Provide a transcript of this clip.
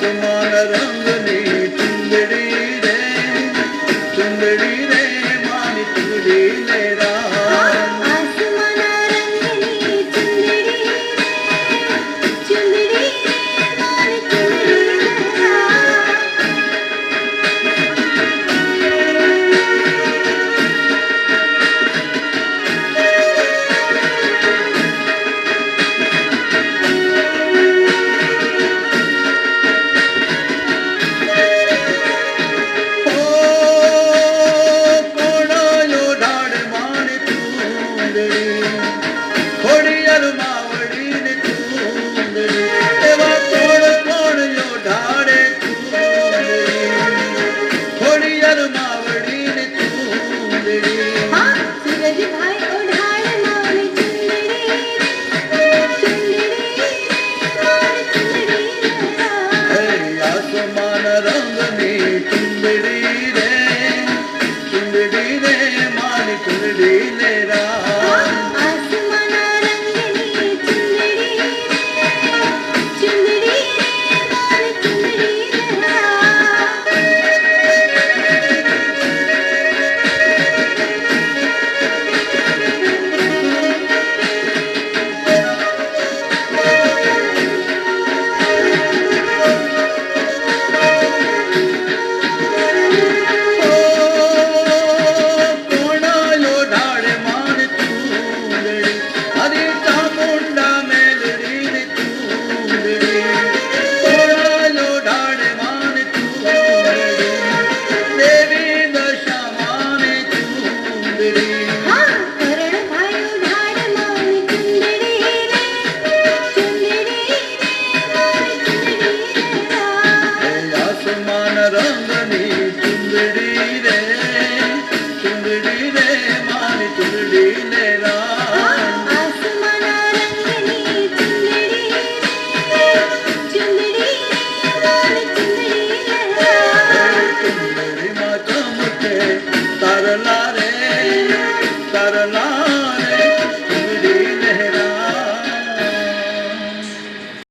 आसमान रंगनी चुंदड़ी रे मानी चुंदड़ी लेरा आसमान रंगनी चुंदड़ी मानी चुंदड़ी लेरा आसमान रंगनी चुंदड़ी रे मानी चुंदड़ी लेरा आसमान रंगनी चुंदड़ी मानी चुंदड़ी लेरा रंगनी चुंदड़ी रे मानी चुंदड़ी लेरा आसमान रंगनी चुंदड़ी मानी चुंदड़ी लेरा चुंदड़ी मा चमके तरला रे तरला